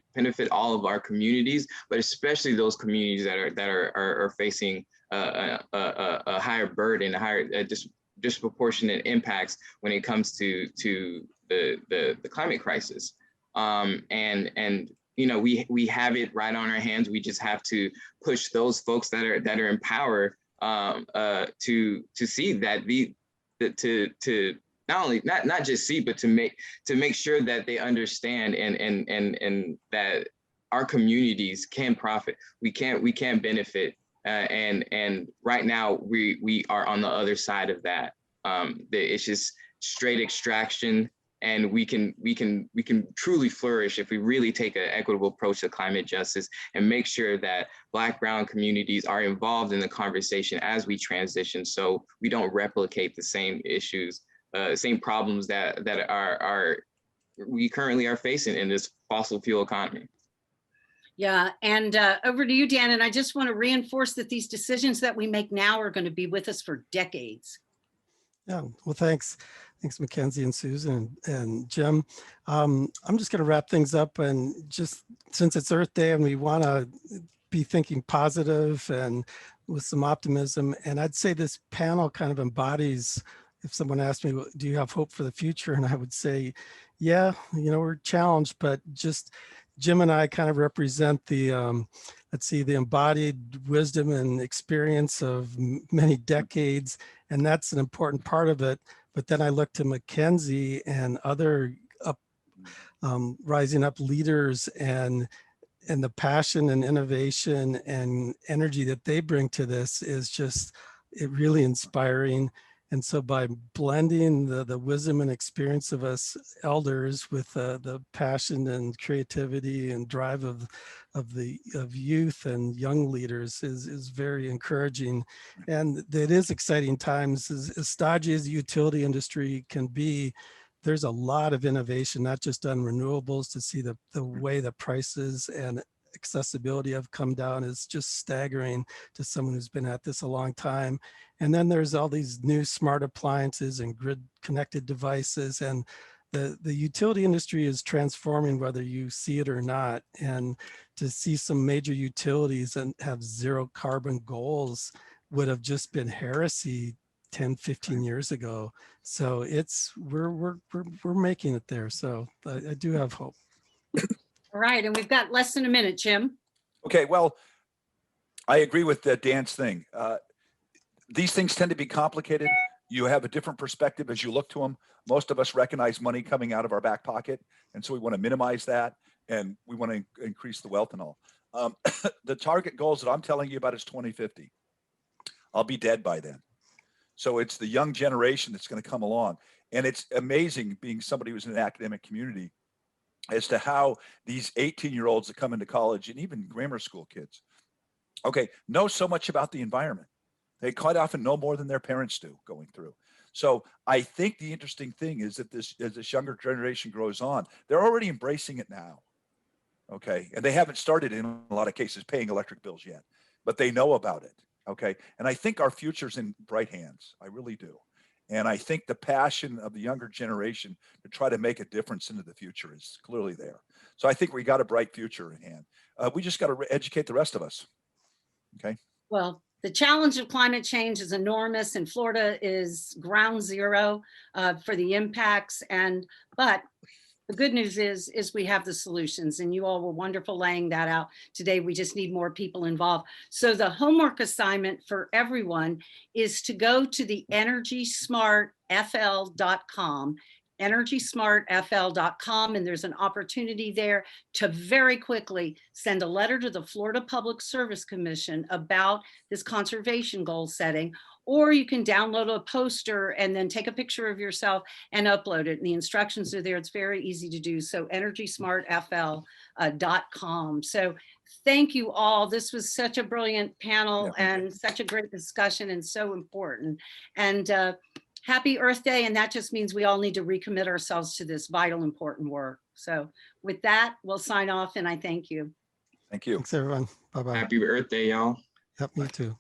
all of our communities, but especially those communities that are facing a higher burden, disproportionate impacts when it comes to the climate crisis. And we have it right on our hands. We just have to push those folks that are in power to see that to not just see, but to make sure that they understand and that our communities can profit. We can benefit. And right now we are on the other side of that. It's just straight extraction, and we can truly flourish if we really take an equitable approach to climate justice and make sure that Black, brown communities are involved in the conversation as we transition, so we don't replicate the same issues, same problems that we currently are facing in this fossil fuel economy. Yeah, and over to you, Dan. And I just want to reinforce that these decisions that we make now are going to be with us for decades. Yeah, well, thanks. Thanks, Mackenzie and Susan and Jim. I'm just going to wrap things up, and just since it's Earth Day and we want to be thinking positive and with some optimism, and I'd say this panel kind of embodies, if someone asked me, do you have hope for the future? And I would say, yeah, we're challenged, but just Jim and I kind of represent the, let's see, the embodied wisdom and experience of many decades. And that's an important part of it. But then I look to Mackenzie and other rising up leaders, and the passion and innovation and energy that they bring to this is just really inspiring. And so by blending the wisdom and experience of us elders with the passion and creativity and drive of youth and young leaders is very encouraging. And it is exciting times. As stodgy as the utility industry can be, there's a lot of innovation, not just on renewables. To see the way the prices and accessibility have come down is just staggering to someone who's been at this a long time. And then there's all these new smart appliances and grid connected devices, and the utility industry is transforming whether you see it or not. And to see some major utilities and have zero carbon goals would have just been heresy 10, 15 years ago. So we're making it there. So I do have hope. All right, and we've got less than a minute, Jim. Okay, well, I agree with Dan's thing. These things tend to be complicated. You have a different perspective as you look to them. Most of us recognize money coming out of our back pocket, and so we want to minimize that, and we want to increase the wealth and all. The target goals that I'm telling you about is 2050. I'll be dead by then. So it's the young generation that's going to come along. And it's amazing being somebody who's in an academic community as to how these 18-year-olds that come into college, and even grammar school kids, know so much about the environment. They quite often know more than their parents do going through. So I think the interesting thing is that as this younger generation grows on, they're already embracing it now. Okay. And they haven't started in a lot of cases paying electric bills yet, but they know about it. Okay. And I think our future's in bright hands. I really do. And I think the passion of the younger generation to try to make a difference into the future is clearly there. So I think we got a bright future in hand. We just got to educate the rest of us. Okay. Well, the challenge of climate change is enormous, and Florida is ground zero for the impacts. But the good news is we have the solutions, and you all were wonderful laying that out today. We just need more people involved. So the homework assignment for everyone is to go to the energysmartfl.com, EnergySmartFL.com, and there's an opportunity there to very quickly send a letter to the Florida Public Service Commission about this conservation goal setting, or you can download a poster and then take a picture of yourself and upload it. And the instructions are there. It's very easy to do. So EnergySmartFL.com. So thank you all. This was such a brilliant panel and such a great discussion and so important. And happy Earth Day. And that just means we all need to recommit ourselves to this vital, important work. So with that, we'll sign off and I thank you. Thank you. Thanks, everyone. Bye-bye. Happy Earth Day, y'all. Yep, me too.